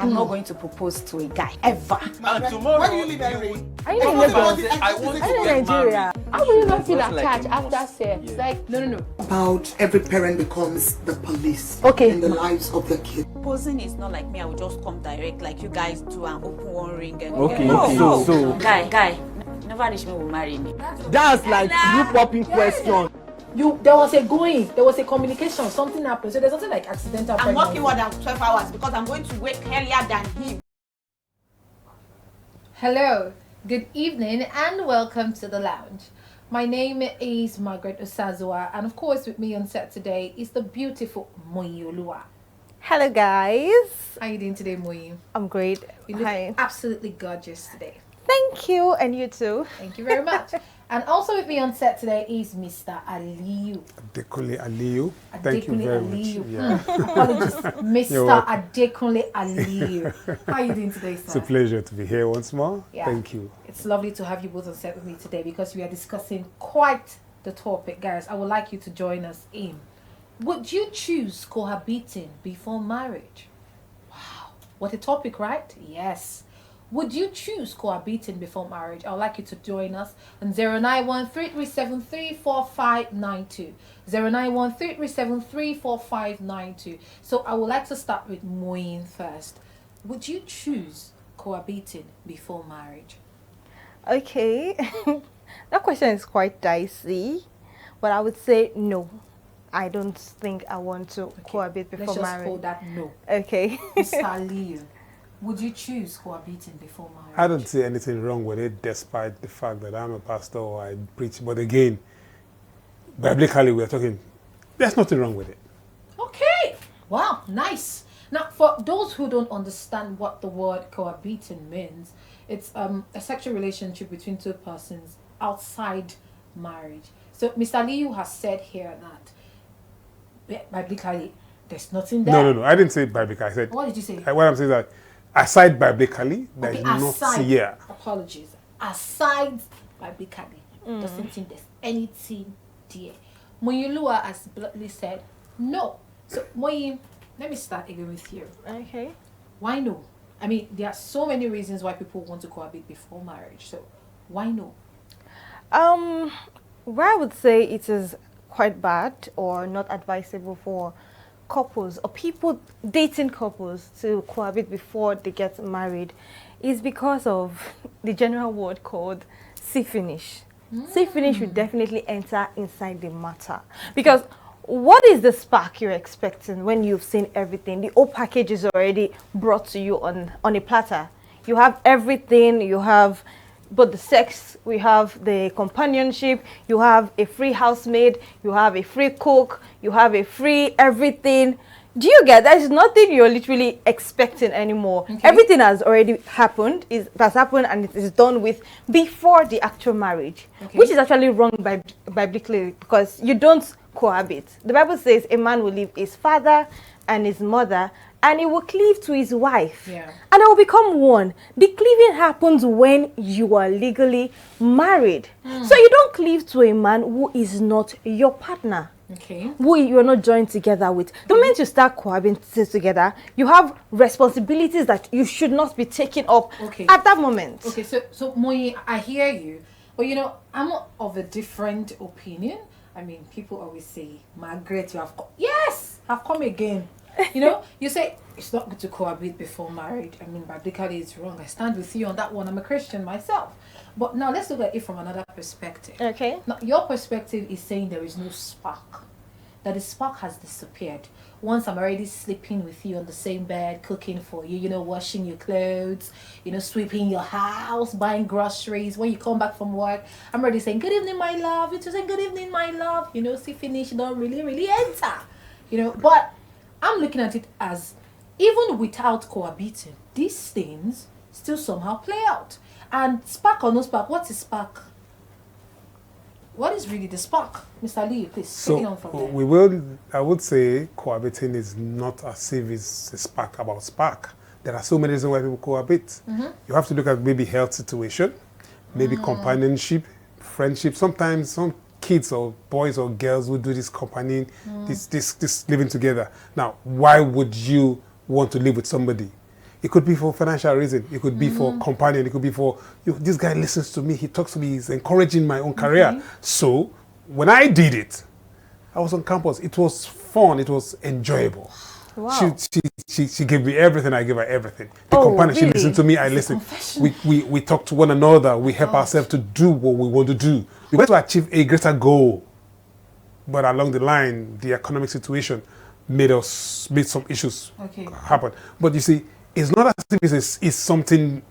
I'm not going to propose to a guy ever. And tomorrow, where do you live, Henry? Are you in Lagos? I want to Are you in get Nigeria? married. How will you not feel Just like attached a after must. sex? Yeah. Like, no. About every parent becomes the police Okay. in the lives of their kids. Proposing is not like me. I will just come direct like you guys do and open one ring and Okay, no, okay. no. So- Guy, never reach me will marry me. That's like you popping question. There was a communication, something happened. So there's something like accidental I'm pregnancy. working more than 12 hours because I'm going to wake earlier than him. Hello, good evening, and welcome to the lounge. My name is Margaret Osazua, and of course, with me on set today is the beautiful Moyolua. Hello, guys. How are you doing today, Moyi? I'm great. You look Hi. absolutely gorgeous today. Thank you, and you too. Thank you very much. And also with me on set today is Mr. Aliyu. Adekunle Aliyu. Thank you very much. Yeah. Apologies, You're Mr. welcome. Adekunle Aliyu. How are you doing today, sir? It's a pleasure to be here once more. Yeah. Thank you. It's lovely to have you both on set with me today because we are discussing quite the topic, guys. I would like you to join us in. Would you choose cohabiting before marriage? Wow, what a topic, right? Yes. Would you choose cohabiting before marriage? I would like you to join us on 091-3373-4592. 091-3373-4592. So I would like to start with Moyin first. Would you choose cohabiting before marriage? Okay. That question is quite dicey, but I would say no. I don't think I want to cohabit before Let's just marriage. hold that no. Okay. Mr. Leo, would you choose cohabiting before marriage? I don't see anything wrong with it, despite the fact that I'm a pastor or I preach. But again, biblically, we're talking, there's nothing wrong with it. Okay. Wow, nice. Now, for those who don't understand what the word cohabiting means, it's a sexual relationship between two persons outside marriage. So, Mr. Liu has said here that biblically, there's nothing there. No. I didn't say biblically. I said, What did you say? what I'm saying is that aside biblically, there's not, aside. yeah. Apologies. Aside biblically, doesn't think there's anything there. Moyulua has bluntly said no. So, Moyi, let me start again with you. Okay. Why no? I mean, there are so many reasons why people want to cohabit before marriage. So, why no? Where I would say it is quite bad or not advisable for couples or people dating couples to cohabit before they get married is because of the general word called see finish. See finish would definitely enter inside the matter, because what is the spark you're expecting when you've seen everything? The whole package is already brought to you on a platter. You have everything, you have but the sex, we have the companionship, you have a free housemaid, you have a free cook, you have a free everything. Do you get that? There's nothing you're literally expecting anymore. Okay. Everything has already happened, has happened, and it is done with before the actual marriage, Okay. which is actually wrong biblically, because you don't cohabit. The Bible says a man will leave his father and his mother, and he will cleave to his wife. Yeah. And they will become one. The cleaving happens when you are legally married. So you don't cleave to a man who is not your partner, Okay. who you are not joined together with. The moment you start cohabiting together, you have responsibilities that you should not be taking up Okay. at that moment. Okay, so Moyi, I hear you. But you know, I'm of a different opinion. I mean, people always say, Margaret, you have come. Yes, I've come again. You know, you say it's not good to cohabit before marriage. I mean, biblically it's wrong. I stand with you on that one. I'm a Christian myself. But now let's look at it from another perspective. Okay. Now, your perspective is saying there is no spark. That the spark has disappeared. Once I'm already sleeping with you on the same bed, cooking for you, you know, washing your clothes, you know, sweeping your house, buying groceries. When you come back from work, I'm already saying, good evening, my love. You're saying, good evening, my love. You know, see, finish, you don't really enter. You know, but I'm looking at it as, even without cohabiting, these things still somehow play out. And spark or no spark, what is spark? What is really the spark? Mr. Lee, please take it on from there. I would say cohabiting is not as if it's a spark about spark. There are so many reasons why people cohabit. You have to look at maybe health situation, maybe companionship, friendship. Sometimes some kids or boys or girls who do this company, this living together. Now, why would you want to live with somebody? It could be for financial reason. It could be for companion. It could be for, this guy listens to me. He talks to me. He's encouraging my own career. So when I did it, I was on campus. It was fun. It was enjoyable. Wow. She gave me everything. I gave her everything. The Oh, companion, she really? listened to me. I listened. We talk to one another. We help ourselves to do what we want to do. We want to achieve a greater goal. But along the line, the economic situation made some issues happen. But you see, it's not as if it's something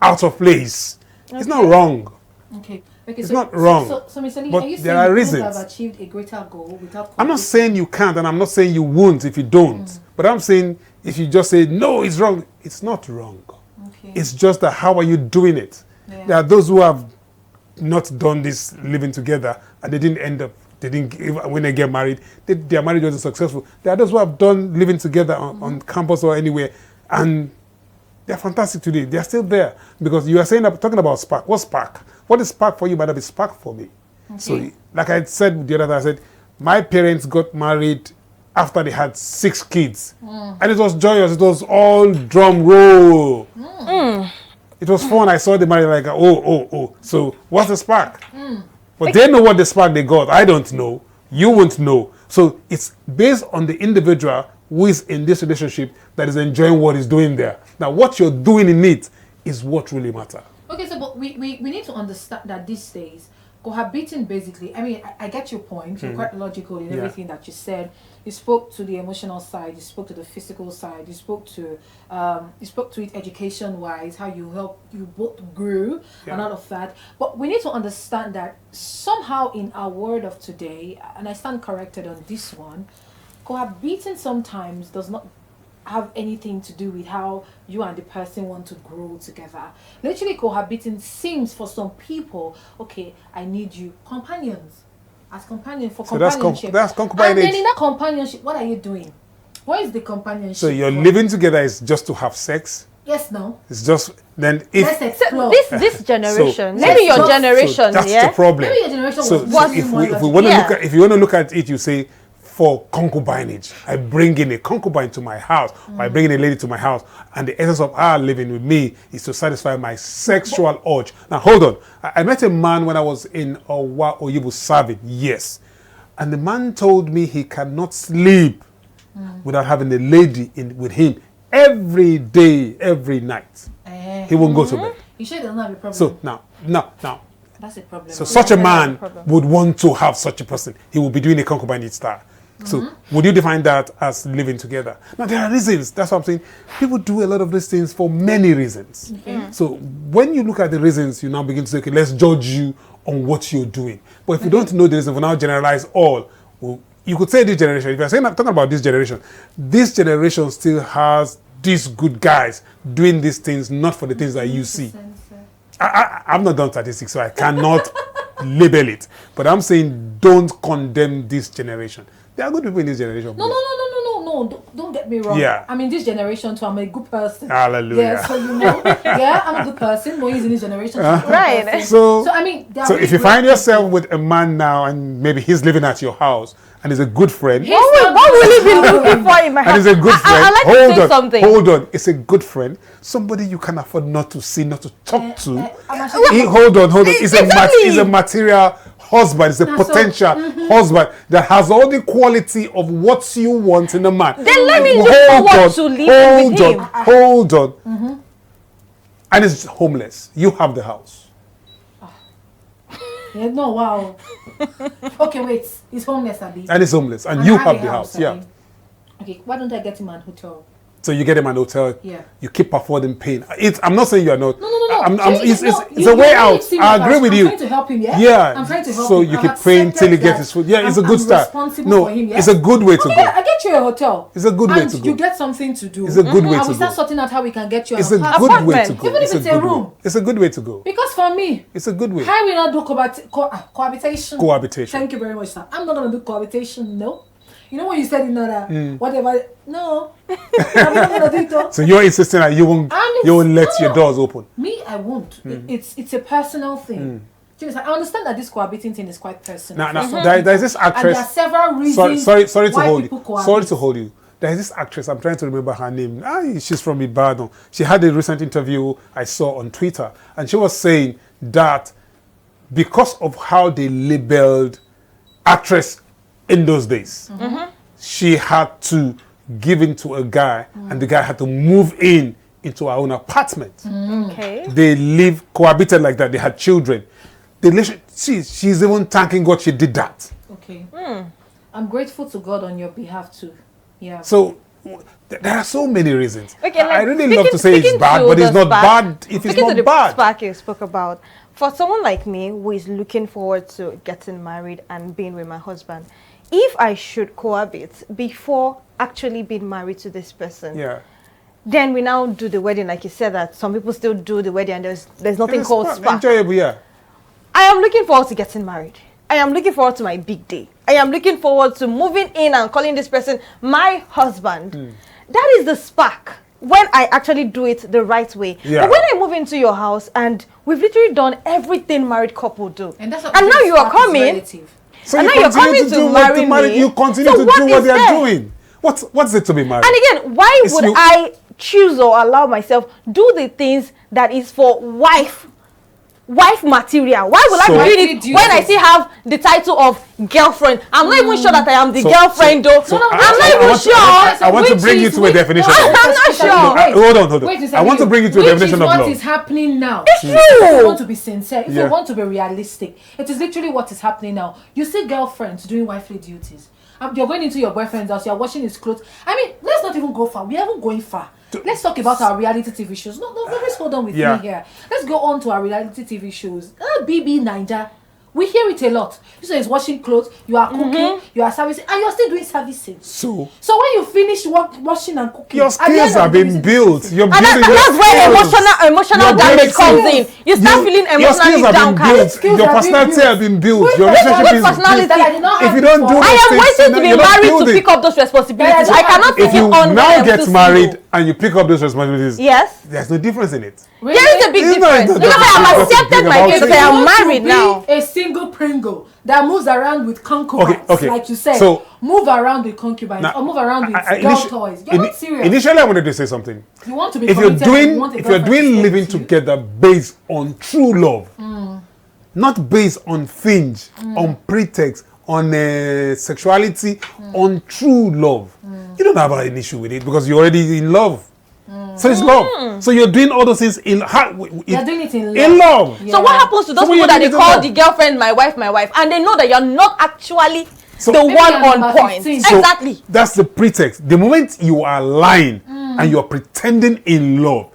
out of place. It's not wrong. Okay, It's not wrong. So Mr. Lee, But are you there saying are you reasons. could have achieved a greater goal without I'm not saying you can't, and I'm not saying you won't if you don't. But I'm saying if you just say, no, it's wrong, it's not wrong. Okay. It's just that how are you doing it? Yeah. There are those who have not done this living together, and they didn't end up, when they get married, their marriage wasn't successful. There are those who have done living together on campus or anywhere, and they're fantastic today. They're still there. Because you are talking about spark. What's spark? What is spark for you might not be spark for me. Okay. So, like I said the other time, I said, my parents got married after they had 6 kids. And it was joyous. It was all drum roll. It was fun. I saw the marriage like, oh. So, what's the spark? But they know what the spark they got. I don't know. You won't know. So, it's based on the individual who is in this relationship that is enjoying what he's doing there. Now, what you're doing in it is what really matters. Okay, so but we need to understand that these days, cohabiting basically, I mean, I get your point. You're quite logical in everything that you said. You spoke to the emotional side, you spoke to the physical side, you spoke to it education-wise, how you both grew and all of that. But we need to understand that somehow in our world of today, and I stand corrected on this one, cohabiting sometimes does not have anything to do with how you and the person want to grow together. Literally, cohabiting seems for some people, okay, I need you, companions, as companion for So companionship. that's concubinage. And then in that companionship, what are you doing? What is the companionship? So you're for? living together is just to have sex? Yes, no. It's just, then if... Let's explore. This generation, So- maybe so- your generation, that's yeah? the problem. Maybe your generation So, was so working if more we than- want to Yeah. if you want to look at it, you say, for concubinage, I bring in a concubine to my house, or I bring in a lady to my house, and the essence of her living with me is to satisfy my sexual urge. Now, hold on. I met a man when I was in Owa Oyibo serving, yes. And the man told me he cannot sleep without having a lady with him every day, every night. He won't go to bed. You sure doesn't have a problem? So now, That's a problem. so such a man problem. would want to have such a person. He would be doing a concubinage style. So would you define that as living together? Now there are reasons. That's what I'm saying. People do a lot of these things for many reasons. So when you look at the reasons, you now begin to say, okay, let's judge you on what you're doing. But if you don't know the reason, we now generalize all. Well, you could say this generation. If you're saying, I'm talking about this generation still has these good guys doing these things, not for the things that you see. I'm not done statistics, so I cannot label it. But I'm saying don't condemn this generation. There are good people in this generation. No. Don't get me wrong. Yeah. I'm in this generation too. I'm a good person. Hallelujah. Yeah, so you know. Yeah, I'm a good person. But he's in this generation. So I'm a good Right. person. So I mean, there are so really if you great find yourself people. with a man now and maybe he's living at your house and is a good friend, He's What not will he be good. looking for in my and house? is a good friend, I like to say something. hold on, it's a good friend, somebody you can afford not to see, not to talk to. I'm actually- Hold on. It's Exactly. a material husband. It's a Now, so- potential husband that has all the quality of what you want in a man. Then let me look forward to living with him. Hold on. And it's homeless. You have the house. Yeah, no, wow. Okay, wait. He's homeless, Abi. And it's homeless. And And you I have a the house. Abi. Yeah. Okay, why don't I get him an hotel? So you get him an hotel. Yeah. You keep affording pain. I'm not saying you are not. No. It's You a way really out. see me I agree as- with I'm you. trying to help him, yeah? Yeah. I'm trying to help so him. you I've keep praying till he accepted gets that his food. Yeah, it's a I'm good start. responsible No, for him, yeah? it's a good way to Okay, go. I get you a hotel. It's a good way and to go. you get something to do. It's a good way And to we start go. sorting out how we can get you It's an a apartment. good way to go. Even if it's a good way. room. It's a good way to go. Because for me, It's a good way. how will not do cohabitation? Cohabitation. Thank you very much, sir. I'm not going to do cohabitation, no. You know when you said in order, whatever, no. I'm not going to do it, though. So you're insisting that you won't let your doors open. Me, I won't. It's a personal thing. Do you understand? I understand that this cohabiting thing is quite personal. Now, for some there's people. this And there are actress. several reasons Sorry to why hold people you. cohabit. Sorry to hold you. There's this actress, I'm trying to remember her name. She's from Ibadan. She had a recent interview I saw on Twitter, and she was saying that because of how they labeled actress in those days, she had to give in to a guy, and the guy had to move into her own apartment. Okay. They cohabited like that. They had children. She's even thanking God she did that. Okay. I'm grateful to God on your behalf too. Yeah. So there are so many reasons. Okay, I like, really love to say it's bad, to but it's the not spark- bad if it's speaking to not the bad. spark you spoke about, for someone like me who is looking forward to getting married and being with my husband, if I should cohabit before actually being married to this person, Yeah. then we now do the wedding, like you said that some people still do the wedding and there's nothing It's called fun, spark. enjoyable, yeah. I am looking forward to getting married. I am looking forward to my big day. I am looking forward to moving in and calling this person my husband. That is the spark when I actually do it the right way. Yeah. But when I move into your house and we've literally done everything married couple do, And that's what and now you are spark is coming, relative. So and you now you're continue coming to to do marry what me. you continue So to what do what is they're there? doing. What's it to be married? And again, why It's would you- I choose or allow myself do the things that is for wife material? Why will So- I be doing it when I still have the title of girlfriend? I'm not even sure that I am the girlfriend though. So I'm I- not I even want to- sure. I want to Which bring you is to a which- definition. I'm not sure. Hold on. Wait a second. I want to bring you to a definition of Which is love. what is happening now. It's If you true. want to be sincere, if Yeah. you want to be realistic, it is literally what is happening now. You see girlfriends doing wifely duties. You're going into your boyfriend's house, you're washing his clothes. I mean, let's not even go far. We haven't going far. Let's talk about our reality TV shows. No, please hold on with Yeah. me here. Let's go on to our reality TV shows. BB Ninja. We hear it a lot. You say he's washing clothes, you are cooking, you are servicing, and you're still doing servicing. So So when you finish washing and cooking, your at the end skills of have the been day, built. You're And building your that's where skills. emotional You're damage building comes skills. in. You start feeling Your skills emotionally have been downcast. built. Skills Your have been personality built. have been built. Wait, Your wait, relationship wait, is personality. built. that I did not If have you don't do before. those I am things, waiting to be you're not married to building. pick up those responsibilities. Yeah, I cannot if take If it you on when now I'm get still married single. and you pick up those responsibilities, Yes. there's no difference in it. Really? There is a big It's not- difference. it's not- Because I it's have not accepted big my about case. it. I am Want to married be now. a single Pringle that moves around with concubines, Okay. like you said. So- move around with concubines Now, or move around with I- girl initi- toys. You're not serious. Initially, I wanted to say something. You want to be If you're committed, you want a doing girlfriend to stay living with you. together based on true love, not based on fringe, on pretext, on sexuality, on true love, you don't have an issue with it because you're already in love. So it's love. So you're doing all those things in You're doing it in love. in love. Yeah. So what happens to those So when people that you they do call that- the girlfriend my wife, and they know that you're not actually So- the Maybe one you're on number point? 15. So Exactly. that's the pretext. The moment you are lying and you're pretending in love,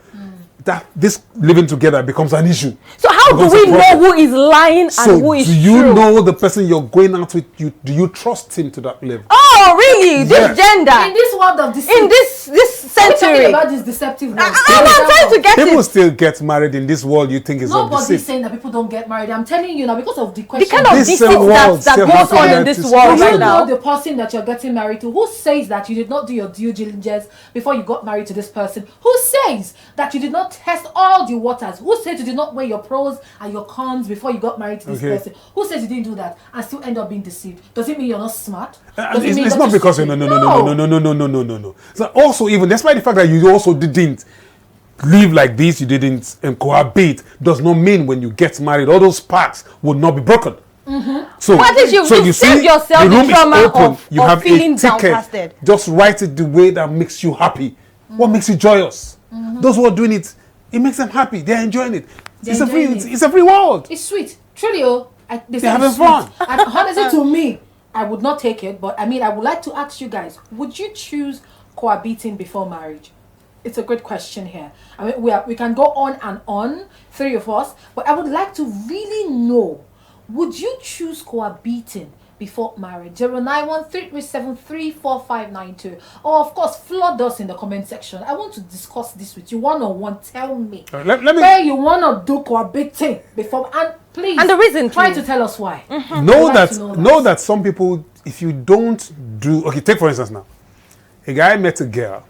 that this living together becomes an issue. So how do Becomes a we know problem. who is lying So and who is do you true? know the person you're going out with? Do you trust him to that level? Oh, really? This Yes. gender In this world of deceit, in this we're talking century? about this deceptive world. I'm trying to get People it. still get married in this world you think is of Nobody's deceit. saying that people don't get married. I'm telling you now because of the The question. kind of This deceit world that still goes has on in that this to world Do right you know now. the person that you're getting married to? Who says that you did not do your due diligence before you got married to this person? Who says that you did not test all the waters? Who says you did not weigh your pros and your cons before you got married to this Okay. person? Who says you didn't do that and still end up being deceived? Does it mean you're not smart? And Does it mean it's that not you're because stupid? no. So also, even despite the fact that you also didn't live like this, you didn't cohabit, does not mean when you get married, all those sparks will not be broken. So, But at least you've saved see, yourself the room is trauma open. of a feeling ticket. downcasted. Just write it the way that makes you happy. What makes you joyous? Those who are doing it, it makes them happy. They're enjoying it. They're It's a free. enjoying it. It's a free world. It's sweet. Truly, oh. They say having it's sweet. fun. And honestly, to me, I would not take it. But I mean, I would like to ask you guys: would you choose cohabiting before marriage? It's a great question here. I mean, we can go on, three of us. But I would like to really know: would you choose cohabiting before marriage? 09133734592. Or of course, flood us in the comment section. I want to discuss this with you one-on-one. Tell me. Let me Where you want to do cohabiting before, and please, And the reason, try please. to tell us why. know I'd like that to know know that some people, if you don't do, okay, take for instance now, a guy met a girl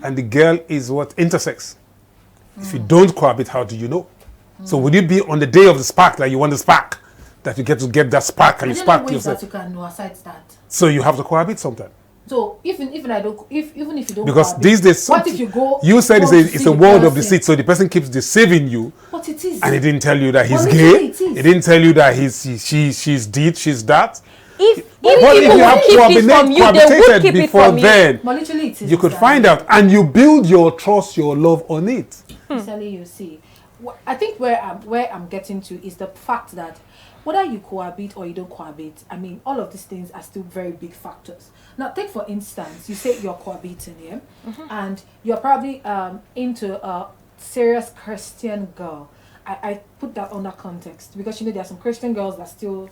and the girl is what, intersex. If you don't cohabit, how do you know? So would it be on the day of the spark that you want the spark, that you get that spark and you Are there spark no ways yourself? that you can know aside that? So you have to cohabit sometime. So even if you don't Because cohabit, these days, what if you go? you said go to it's see a the world of person? deceit, so the person keeps deceiving you, But it is. and he didn't tell you that he's Well, gay. literally it is. He didn't tell you that she's that. If But people if you have would keep it from you, they would cohabitated keep it before from you. then, But literally it is. you could Mr. find out, and you build your trust, your love on it. Essentially, you see, I think where I'm getting to is the fact that whether you cohabit or you don't cohabit, I mean, all of these things are still very big factors. Now, take for instance, you say you're cohabiting, yeah, and you're probably into a serious Christian girl. I put that under context because there are some Christian girls that still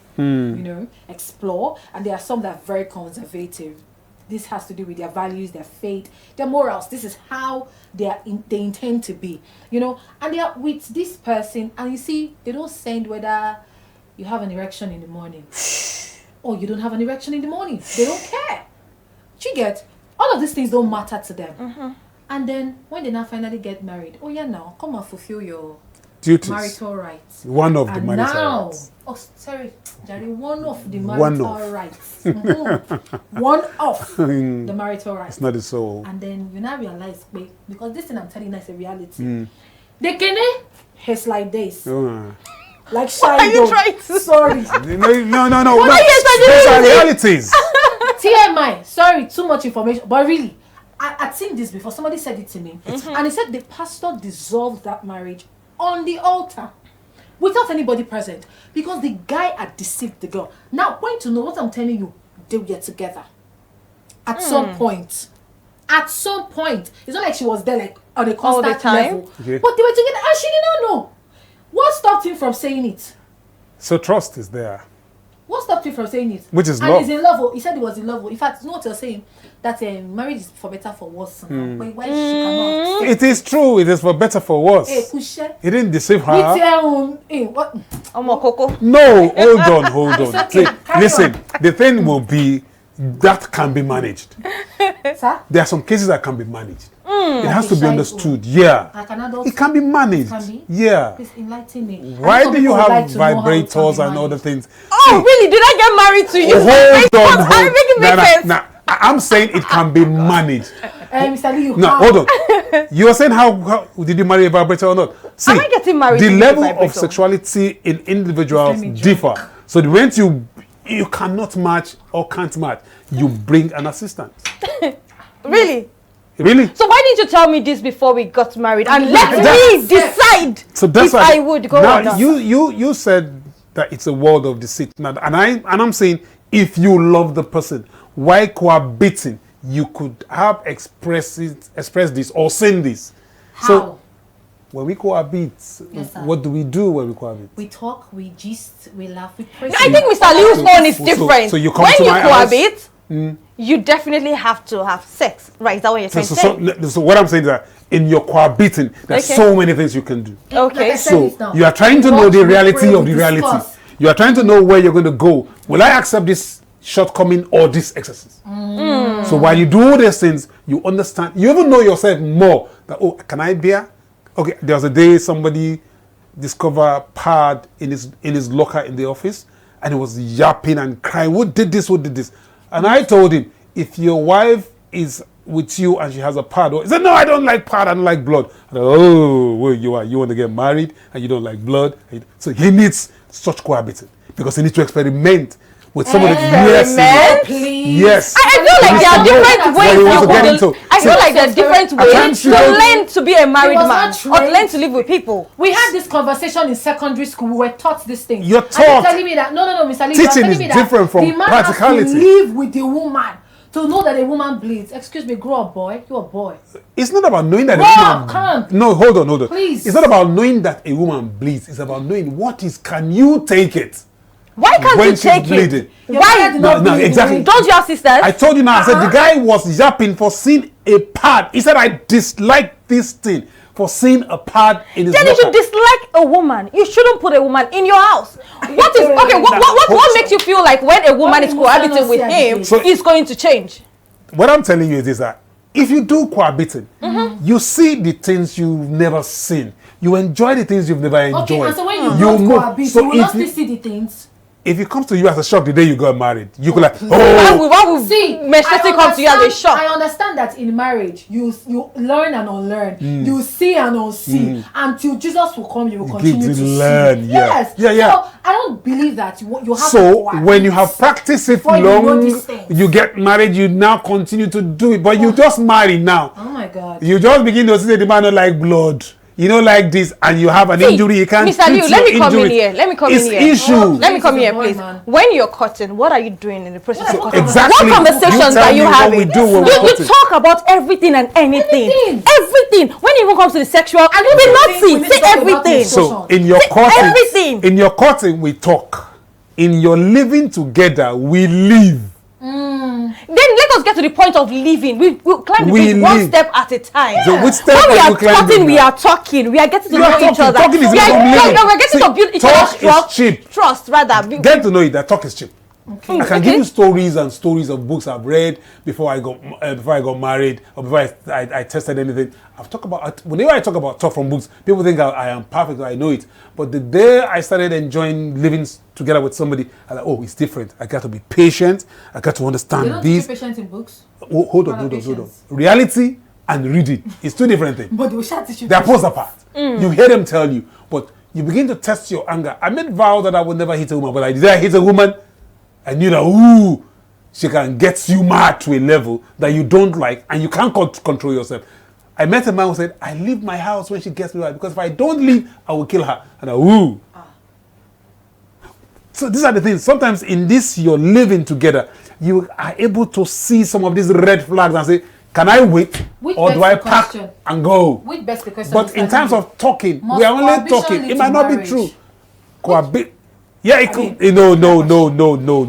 explore, and there are some that are very conservative. This has to do with their values, their faith, their morals. This is how they intend to be, and they are with this person, and you see, they don't send whether you have an erection in the morning or you don't have an erection in the morning. They don't care. You get, all of these things don't matter to them. And then when they now finally get married, oh yeah, now come and fulfill your Duties. marital rights. One of the And marital now, rights. oh sorry, Jerry, one of the One marital of. rights. One of the marital rights. It's not the soul. And then you now realize, wait, because this thing I'm telling you is a reality. The kene is like this. Like What are you trying to Sorry. No. What are you These are saying? realities. TMI. Sorry, too much information. But really, I'd seen this before. Somebody said it to me. And he said the pastor dissolved that marriage on the altar without anybody present because the guy had deceived the girl. Now, point to know what I'm telling you, they were together. At some point. At some point. It's not like she was there like on a constant time? level. Okay. But they were together and she did not know. What stopped him from saying it? So trust is there. What stopped him from saying it? Which is and love. he's in love. He said he was in love. In fact, you know what you're saying? That marriage is for better, for worse. But why she cannot? It is true. It is for better, for worse. Hey, Kushe. He didn't deceive her. What? Coco. No, hold on. It's okay. See, Carry listen, the thing will be that can be managed. Sir? There are some cases that can be managed. It has Like to a be child understood. Yeah. Like an adult? It can be managed. Can be? Yeah. Please enlighten me. Why do you have like to know how it can vibrators be and other managed. things? Oh, really? Did I get married to you? Hold on. I'm making make sense. Nah. I'm saying it can be managed. Mr. Lee, you No, have- hold on. You were saying how did you marry a vibrator or not? See, Am I getting married the to a level of vibrator? sexuality in individuals It's differ. So the rent you cannot match or can't match, you bring an assistant. Really? Really? So why didn't you tell me this before we got married and let That- me decide So that's if why I would go or now not? you said that it's a world of deceit. Now, and I'm saying if you love the person, why cohabiting? You could have express this or send this. How? So when we cohabit, Yes, sir. what do we do when we cohabit? We talk, we gist, we laugh, we praise. I think Mr. Liu's own is So- different. so you come when to you my house- cohabit, you definitely have to have sex. Right? Is that what you're trying to say? So what I'm saying is that in your cohabiting, there's Okay. so many things you can do. Okay. So you are trying to know the reality of the reality. You are trying to know where you're going to go. Will I accept this shortcoming or this excesses? So while you do all these things, you understand. You even know yourself more. That can I bear? Okay, there was a day somebody discovered pad in his locker in the office, and he was yapping and crying. Who did this? Who did this? And I told him, if your wife is with you and she has a pad, he said, no, I don't like pad, I don't like blood. I said, oh, well, you want to get married and you don't like blood. So he needs such cohabiting because he needs to experiment with somebody. Experiment? Yes. I feel like there are different ways he wants to you get could- into. I feel like there are different ways times to you don't- learn to be a married was man not or to trained. learn to live with people. We had this conversation in secondary school. We were taught this thing. You're And you're taught. telling me that no, Mr. Lee, Teaching you're telling is me that different from the man practicality. has to live with the woman to know that a woman bleeds. Excuse me, grow up, boy. You're a boy. It's not about knowing that a Wow, woman. come on. No, hold on. Please. It's not about knowing that a woman bleeds. It's about knowing can you take it Why can't when you she's take bleeding. it? Your Why? father did not No, bleed exactly. the way- Don't you have sisters? I told you now. I said the guy was yapping for seeing a pad. He said I dislike this thing for seeing a pad in his Then if you locker. dislike a woman, you shouldn't put a woman in your house. What is okay? What makes you feel like when a woman is cohabiting with him, So- it's going to change? What I'm telling you is this, that if you do cohabiting, you see the things you've never seen. You enjoy the things you've never enjoyed. Okay, and so when you You don't move. cohabit, So you will if not you- still see the things. if it comes to you as a shock the day you got married, you could like, Why would See, menstruation come to you as a shock? I understand that in marriage, you learn and unlearn. You see and unsee. Until Jesus will come, you will continue to learn. see. Yeah. Yes. Yeah. So I don't believe that you have to So when you have practiced it before you know long, these things. you get married, you now continue to do it. But you just marry now. Oh my God. You just begin to see the man don't like blood. You don't like this, and you have an injury. You can't Mr. treat Liu, let your me come in injury. here. Let me come It's in here. issue. Let me come He's a here, boy, please. man. When you're cutting, what are you doing in the process of cutting? Exactly. What conversations tell are you me having? What we do when we're You cutting. talk about everything and anything. Everything. When it even comes to the sexual, don't we think not we see. need to Say talk about everything. this. So in your cutting, everything. in your cutting, we talk. In your living together, we live. Then let us get to the point of living. We climb the We tree one live. step at a time. So which step When we are are you climbing talking, we now? are talking. We are getting to You are know each talking. other. Talking is we are, not living. no, we're getting See, to build each talk other's is trust. cheap. Trust, rather. Get to know it. That talk is cheap. I can give Okay. you stories and stories of books I've read before I got married or before I tested anything. I've talked about whenever I talk from books, people think I am perfect. I know it, but the day I started enjoying living together with somebody, I'm like, oh, it's different. I got to be patient. I got to You understand don't this. teach patience in books, Oh, hold on. patience. Reality and reading is two different things. but we shall teach you. They are poles apart. You hear them tell you, but you begin to test your anger. I made vow that I would never hit a woman, but I did. I hit a woman. I knew that, ooh, she can get you mad to a level that you don't like and you can't control yourself. I met a man who said, I leave my house when she gets me mad because if I don't leave, I will kill her. And I, ooh. So these are the things. Sometimes in this, you're living together, you are able to see some of these red flags and say, can I wait Which or do begs I the pack question. and go? Which begs the question? But in Mr. terms Liu, of talking, must we are only cohabitation talking. lead It might to not be marriage? true. Cohabit. Yeah, it could.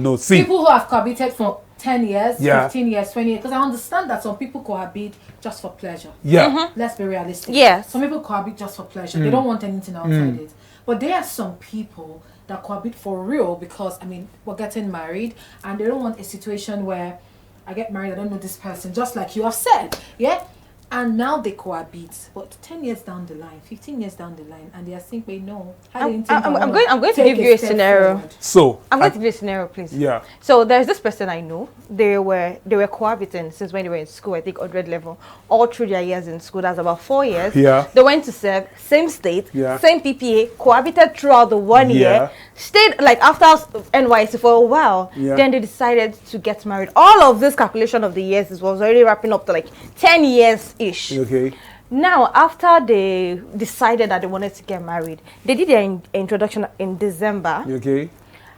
No. See, people who have cohabited for 10 years, Yeah. 15 years, 20 years, because I understand that some people cohabit just for pleasure. yeah, Let's be realistic. Yes. Some people cohabit just for pleasure. They don't want anything outside it. But there are some people that cohabit for real because, I mean, we're getting married and they don't want a situation where I get married, I don't know this person, just like you have said. Yeah? And now they cohabit. But 10 years down the line, 15 years down the line, and they are thinking, no. I'm going to give you a scenario. so I'm going to give you a scenario, please. yeah, So there's this person I know. They were cohabiting since when they were in school. I think 100 level, all through their years in school. That's about 4 years. Yeah. They went to serve same state, Yeah. same PPA, cohabited throughout the 1 Yeah. year. Stayed like after NYC for a while. Yeah. Then they decided to get married. All of this calculation of the years was already wrapping up to like 10 years ish. okay, Now, after they decided that they wanted to get married, they did their introduction in December, okay,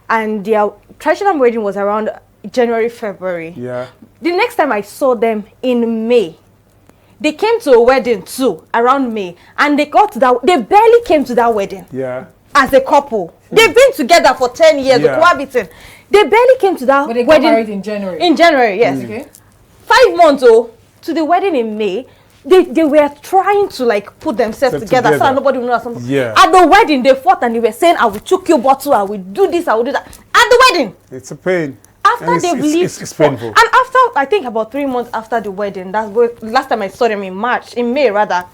and their traditional wedding was around January, February. yeah, The next time I saw them in May, they came to a wedding too around May, and they barely came to that wedding yeah, as a couple. They've been together for 10 years, Yeah. cohabiting. They barely came to that But they got wedding married in January. in January, yes. Okay. 5 months to the wedding in May. They were trying to like put themselves Set together so together. that nobody would know something. Yeah. At the wedding, they fought and they were saying, I will choke your bottle, I will do this, I will do that. At the wedding. it's a pain. After And they've lived, it's painful. and after I think about 3 months after the wedding, that's where last time I saw them in May rather,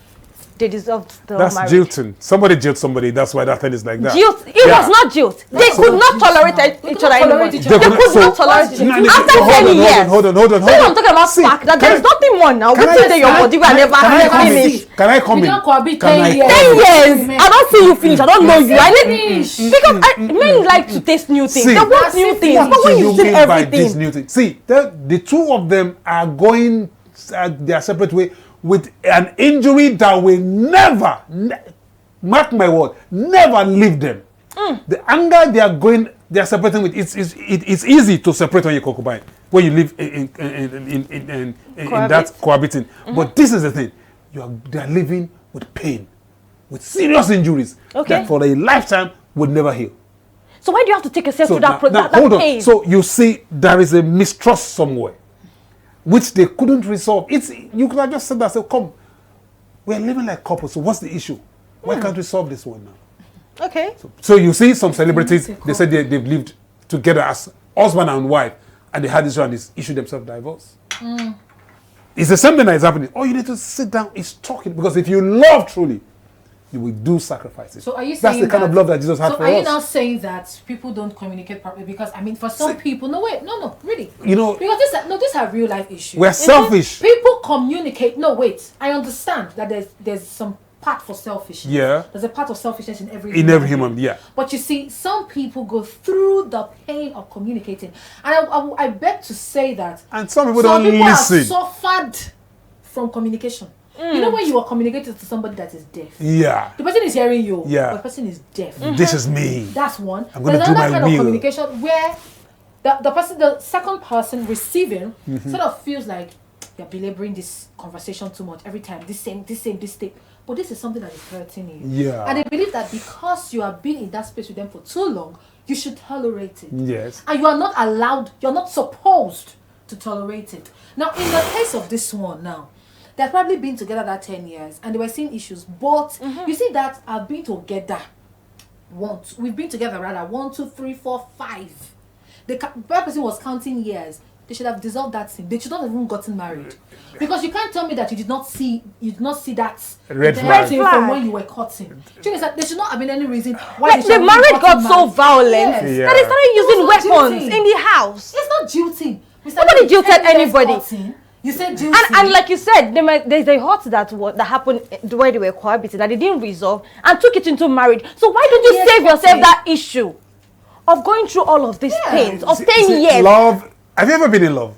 they dissolved the That's marriage. jilting. Somebody jilted somebody. That's why that thing is like that. Guilt. It Yeah. was not guilt. They could not tolerate each other anymore. tolerate each They other. could not tolerate each No, other. no, After no, 10 years. Hold on. So I'm talking about See, spark. That can there is I- nothing more now. can We I- say that your can I- body will never can I come in? finish. Can I come We in? don't cohabit Can 10 I years. come 10 in? years. I don't see you finish. I don't know you. I need Finish. because men like to taste new things. See, They want that's new it. things. What But What when do you you see mean by this everything, new thing? See, the two of them are going their separate way with an injury that will never, mark my word, never leave them. The anger they are separating with, it's easy to separate when you concubine, when you live in that cohabiting. But this is the thing, they are living with pain, with serious injuries Okay. that for a lifetime would never heal. so why do you have to take yourself So through that, now, that hold on. pain? So you see, there is a mistrust somewhere, which they couldn't resolve. You could have just said that. So come, we're living like couples. So what's the issue? Why can't we solve this one now? Okay. So you see, some celebrities they said they've lived together as husband and wife, and they had this one, this issue themselves divorce. It's the same thing that is happening. All you need to sit down is talking, because if you love truly, you will do sacrifices. So are you That's saying the kind of love that Jesus had so for are you us. now saying that people don't communicate properly? Because I mean, for some people, no, really. You know, Because these are real life issues. we're selfish. People communicate. No, wait. I understand that there's some part for selfishness. Yeah. There's a part of selfishness in every human, yeah. But you see, some people go through the pain of communicating, and I beg to say that. And some people don't have listen. suffered from communication. You know when you are communicating to somebody that is deaf. Yeah. The person is hearing you. Yeah. But the person is deaf. This is me. That's one. I'm gonna There's do another my kind will. of communication where the second person receiving sort of feels like you're belaboring this conversation too much every time. This same. But this is something that is hurting you. Yeah. And they believe that because you have been in that space with them for too long, you should tolerate it. Yes. And you are not allowed, you're not supposed to tolerate it. Now, in the case of this one now, they've probably been together that 10 years and they were seeing issues. But you see that I've been together once. We've been together rather 1, 2, 3, 4, 5. The person was counting years. They should have dissolved that thing. They should not have even gotten married. Because you can't tell me that you did not see that Red the flag. thing from when you were cutting. There should not have been any reason why Like they the should have marriage been got gotten so married. violent Yes. Yeah. that they started using It's not weapons jilting. in the house. It's not jilting. Nobody jilted 10 years anybody. cutting, you said jilting. And like you said, there's a hurt that happened where they were cohabiting that they didn't resolve and took it into marriage. So why don't you Yes, save yourself okay. that issue of going through all of these pains of 10 years? Love. Have you ever been in love?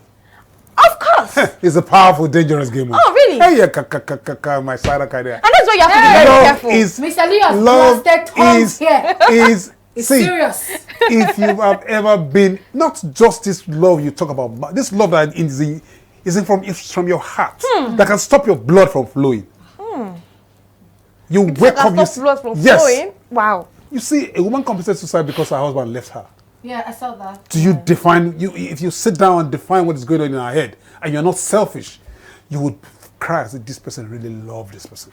Of course. It's a powerful, dangerous game. Oh, really? Hey, yeah, my side of idea. And that's why you have to be very Love careful. is Mr. Lee has love blasted tongues here. is It's see, serious. if you have ever been, not just this love you talk about, but this love that is from your heart that can stop your blood from flowing. You wake up, you Stop blood from yes. flowing. Wow. You see, a woman committed suicide because her husband left her. Yeah, I saw that. Do you define if you sit down and define what is going on in her head and you're not selfish, you would cry as if this person really loved this person.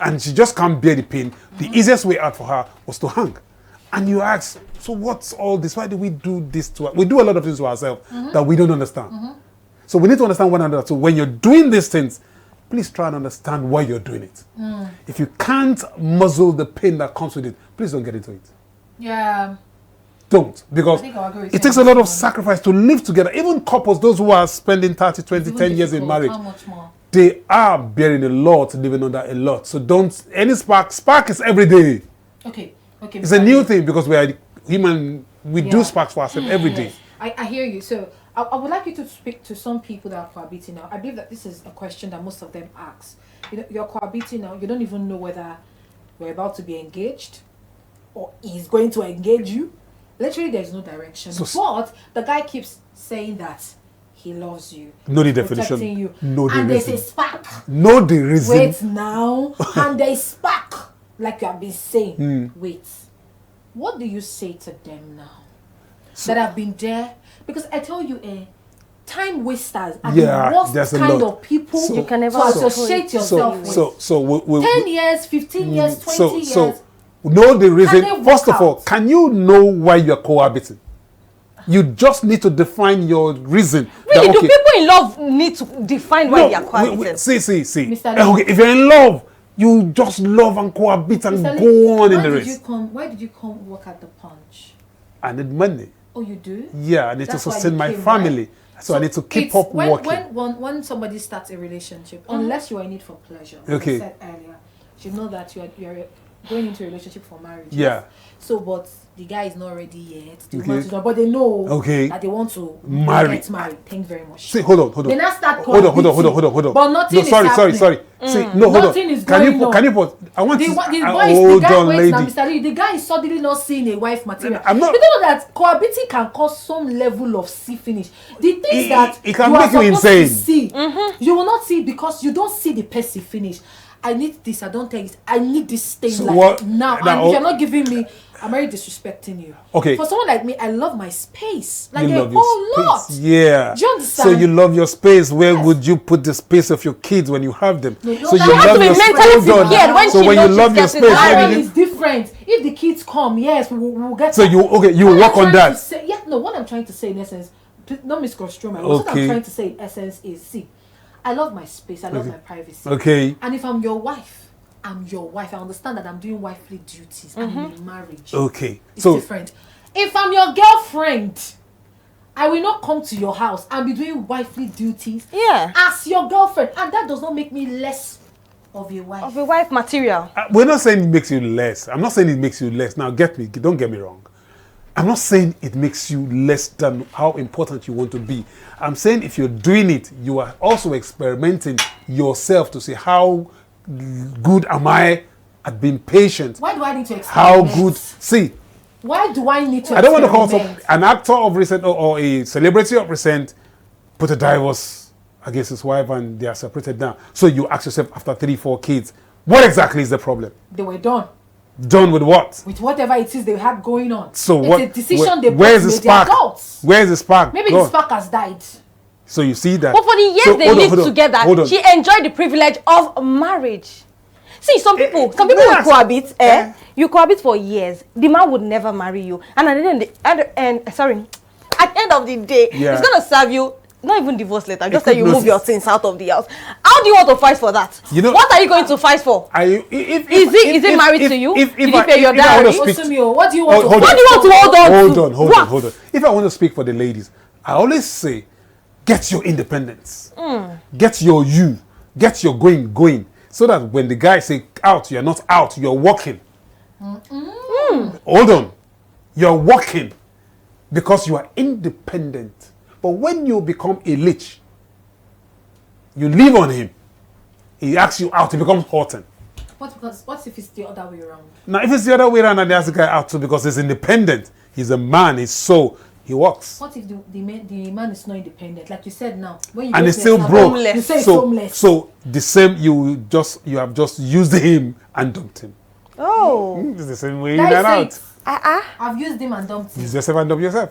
And she just can't bear the pain. The easiest way out for her was to hang. And you ask, so what's all this? Why do we do this to us? We do a lot of things to ourselves that we don't understand. So we need to understand one another. So when you're doing these things, please try and understand why you're doing it. If you can't muzzle the pain that comes with it, please don't get into it. Yeah. Don't, because I think I'll agree with it you takes on a lot that of one. sacrifice to live together. Even couples, those who are spending 30, 20, Even 10 years in difficult. marriage, How much more? they are bearing a lot, living under a lot. So don't, any spark is every day. Okay. It's a new thing because we are human, we do sparks for ourselves every day. Yes, I hear you. So I would like you to speak to some people that are cohabiting now. I believe that this is a question that most of them ask. You know, you're cohabiting now. You don't even know whether we're about to be engaged or he's going to engage you. Literally, there's no direction. But the guy keeps saying that he loves you. Know the he's definition. protecting you. Know the and there's a reason. spark. Know the reason. Wait now. And there's spark. Like you have been saying. Wait. What do you say to them now? That have been there? Because I tell you, time wasters are Yeah, the there's worst a kind lot. of people So- You can never to so- associate yourself with. So 10 years, 15 years, 20 years. So know the reason. Can they First work of all, out? can you know why you're cohabiting? You just need to define your reason. Really, that, do okay, people in love need to define why they are cohabiting? See. Mr. Lee. Okay, if you're in love, you just love and cohabit and Mr. go Lee, on in why the did race. Why did you come work at the Punch? I need money. Oh, you do? Yeah, I need That's to why sustain you my came, family. right? So I need to keep it's up when, working. When somebody starts a relationship, unless you are in it for pleasure, like Okay. I said earlier, you know that you're going into a relationship for marriage. Yeah. So, but the guy is not ready yet. The Okay. woman is not, but they know Okay. that they want to Marry. get married. Thank you very much. See, hold on. They now start Hold on. cohabiting. But nothing No, is sorry. happening. See, no, hold on. Nothing is Can going you on. can you pause? I want The to. guy Hold is on, wait lady. now, Mr. Lee. The guy is suddenly not seeing a wife material. I'm not- You don't know that cohabiting can cause some level of see finish. The things that it can you are make you supposed insane. to see, you will not see because you don't see the person finish. I need this. I don't tell you. I need this thing So like what- now. now- And if you're not giving me, I'm already disrespecting you. Okay. For someone like me, I love my space. Like You a love your whole lot. space. Yeah. Do you understand? So you love your space. Where Yes. would you put the space of your kids when you have them? No, So that you has love to be your mentally hold on. prepared when So she when you knows love she's your getting space, That where one do is you? different. If the kids come, yes, we'll get. So that. you What I'm work on trying to that. say- yeah, no, what I'm trying to say in essence, not misconstrue my words. What Okay. I'm trying to say in essence is, see, I love my space. I love my privacy. Okay. And if I'm your wife I'm your wife, I understand that I'm doing wifely duties. I'm in a marriage. Okay. It's So different. If I'm your girlfriend, I will not come to your house and be doing wifely duties as your girlfriend. And that does not make me less of your wife. Of a wife material. we're not saying it makes you less. I'm not saying it makes you less. Now get me. Don't get me wrong. I'm not saying it makes you less than how important you want to be. I'm saying if you're doing it, you are also experimenting yourself to see how good am I at being patient. Why do I need to How experiment? good. See, Why do I need to I don't want to call experiment? an actor of recent or a celebrity of recent put a divorce against his wife and they are separated now. So you ask yourself after 3-4 kids, what exactly is the problem? They were done. Done with what? With whatever it is they had going on. So it's what? a decision they where's the both made. They're spark? adults. Where's the spark? Maybe Go the on. spark has died. So you see that. But for the years So, they hold on, lived hold on, together, hold on. she enjoyed the privilege of marriage. See, some people will relax. cohabit. You cohabit for years. The man would never marry you, and at the end of the day, Yeah. it's gonna serve you. Not even divorce letter. Just could that you move notice. your things out of the house. How do you want to fight for that? You know- What are you going to fight for? Is Is it married to you? Did he pay your dowry? Osumio, what do you want to hold What do you want to hold on Hold to? on, hold What? on, hold on. If I want to speak for the ladies, I always say, get your independence. Get your you. Get your going. So that when the guy say out, you're not out, you're walking. Hold on. You're walking because you are independent. But when you become a leech, you live on him. He asks you out, he becomes Horton. What if it's the other way around? Now, if it's the other way around and they ask the guy out too because he's independent, he's a man, he's so, he works. What if the man is not independent? Like you said now, when you And go he's to still a broke. homeless, you say he's So, homeless. so the same, you have just used him and dumped him. Oh, It's the same way in That is and out. it. I've used him and dumped him. Use yourself and dump yourself.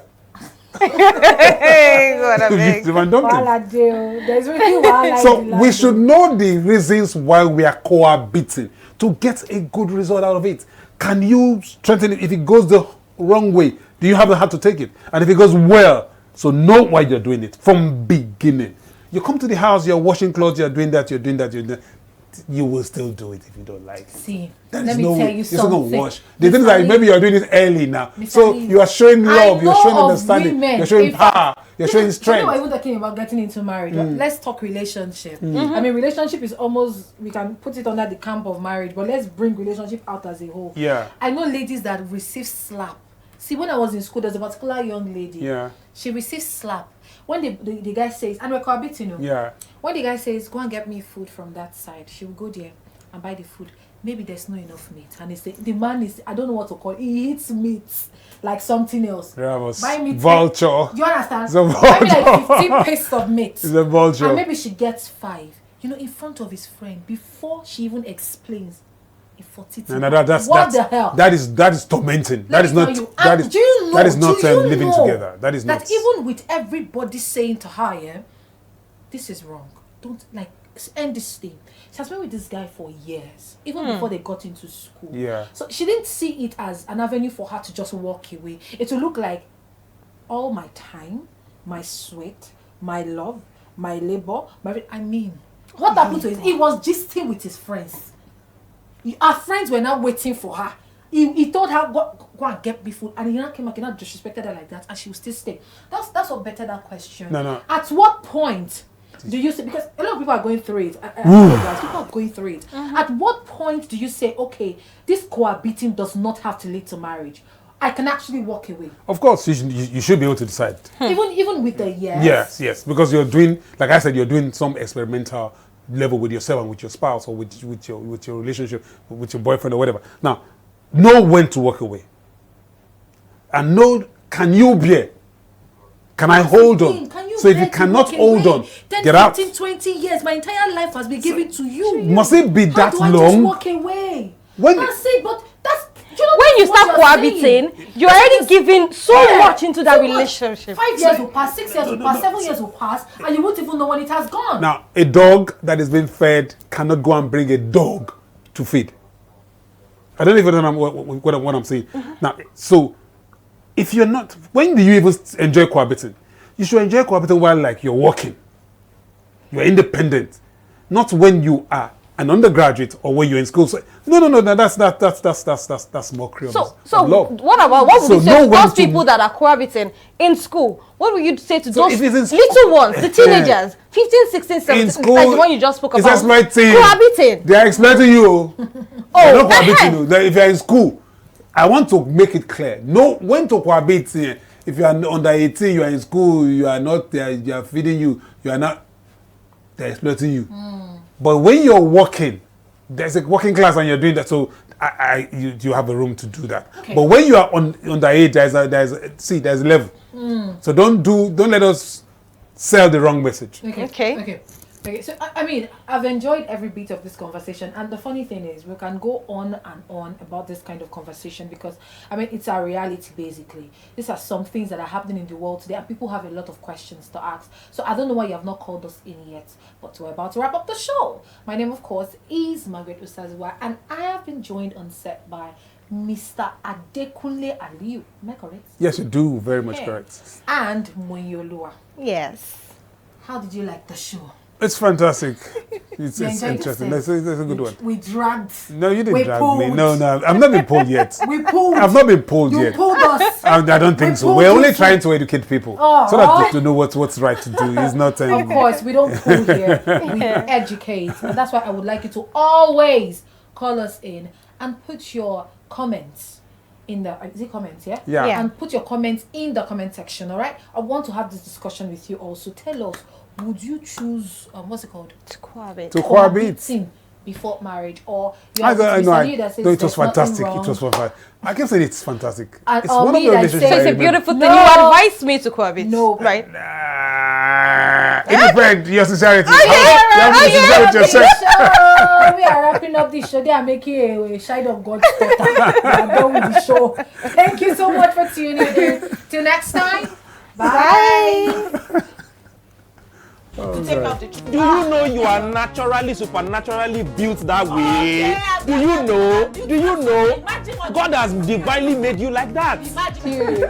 hey, God, I Use beg. yourself and dump him. Wahala dey o. There's really wahala So in the we land should o. know the reasons why we are cohabiting to get a good result out of it. Can you strengthen it? If it goes the wrong way, do you have the heart to take it? And if it goes well, so know why you're doing it from beginning. You come to the house, you're washing clothes, you're doing that. You will still do it if you don't like it. See, There let is me no tell way. you It's not gonna something. wash. The thing is that maybe you're doing it early now. Mr. So Lee, you are showing love, you're I showing know of understanding, women, you're showing in fact, power, you're showing Today we're strength. even talking about getting into marriage. Let's talk relationship. I mean, relationship is almost, we can put it under the camp of marriage, but let's bring relationship out as a whole. Yeah. I know ladies that receive slap. See, when I was in school, there's a particular young lady. Yeah. She received slap. When the guy says, and we're cohabiting, you know. Yeah. When the guy says, go and get me food from that side, she will go there and buy the food. Maybe there's not enough meat. And the man is, I don't know what to call it. He eats meat like something else. Bravos. Buy meat. Vulture. Do you understand? It's a Buy me like vulture. 15 pieces of meat. It's a vulture. And maybe she gets 5. You know, in front of his friend, before she even explains, he fought it. No, that's what the hell? That is tormenting. Let That is me not. tell you, That and is. do you know, That is not do you living know together. That is not. That even with everybody saying to her, yeah, this is wrong. Don't like end this thing. She has been with this guy for years, even before they got into school. Yeah. So she didn't see it as an avenue for her to just walk away. It will look like all my time, my sweat, my love, my labor, what happened to it? He was gisting with his friends. Her friends were now waiting for her. He told her, go and get me food. And he now came back and now disrespected her like that. And she will still stay. That's what better that question. No. At what point do you say, because a lot of people are going through it. Guys, people are going through it. At what point do you say, okay, this cohabiting does not have to lead to marriage? I can actually walk away. Of course, you should be able to decide. Even with the years. Yes, because you're doing, like I said, you're doing some experimental level with yourself and with your spouse or with your relationship, with your boyfriend or whatever. Now, know when to walk away. And know, can you bear? Can I hold on? So if you cannot hold on, 10, get out. 15, 20 years, my entire life has been given to you. Must it be How that do I long? just walk away? When- That's it, but that's... You know, When you that's what start you're saying. cohabiting, you're already giving so much into that relationship. 5 years will pass, 6 years will pass, 7 years will pass, and you won't even know when it has gone. Now, a dog that is being fed cannot go and bring a dog to feed. I don't even know what I'm saying. Now, so if you're not, when do you even enjoy cohabiting? You should enjoy cohabiting while like you're working. You're independent. Not when you are an undergraduate or when you're in school. So, no, that's mockery of love. What would So you say know to when those to- people that are cohabiting in school? What would you say to So those if it's in little ones, the teenagers, 15, 16, 17, school, like the one you just spoke it's about? exploiting. Cohabiting. They are exploiting you. They're not cohabiting you. eh. If you're in school, I want to make it clear. Know when to cohabit. If you are under 18, you are in school, you are not, they are feeding you, you are not, they're exploiting you. But when you're working, there's a working class and you're doing that, so you have a room to do that. Okay. But when you are underage, there's a level. So don't let us sell the wrong message. Okay. So I mean, I've enjoyed every bit of this conversation, and the funny thing is, we can go on and on about this kind of conversation because I mean, it's our reality basically. These are some things that are happening in the world today, and people have a lot of questions to ask. So I don't know why you have not called us in yet, but we're about to wrap up the show. My name, of course, is Margaret Usaziwa, and I have been joined on set by Mr. Adekunle Aliu. Am I correct? Yes, you do. Very much Okay. correct. And Moyolua. Yes. How did you like the show? It's fantastic. It's You enjoyed interesting. yourself? That's a good one. We dragged. No, you didn't We drag pulled. me. No, I've not been pulled yet. We pulled. I've not been pulled You yet. pulled us. I don't think We so. pulled We're you only through. trying to educate people Oh. so that they to know what's right to do. It's not. Of course, we don't pull here. We educate. And that's why I would like you to always call us in and put your comments in the is it comments, yeah? Yeah. And put your comments in the comment section, all right? I want to have this discussion with you also. Tell us, would you choose what's it called? To cohabit. To cohabit. Cohabiting before marriage, or you I have know. Mr. Lee that says No, it was there's nothing fantastic. wrong. It was fantastic. I can say it's fantastic. And It's or one of me the that relationships says I It's a remember. beautiful thing. No. You advised me to cohabit. No. Right? It depends. Your sincerity. You have to be sincere with yourself. We are wrapping up this show. They are making a child of God's daughter. We are done with the show. Thank you so much for tuning in. Till next time. Bye. To take out the truth. Do you know you are naturally, supernaturally built that way? yeah, Do you know? yeah. Do you know? Imagine what God has divinely made you like that. Imagine.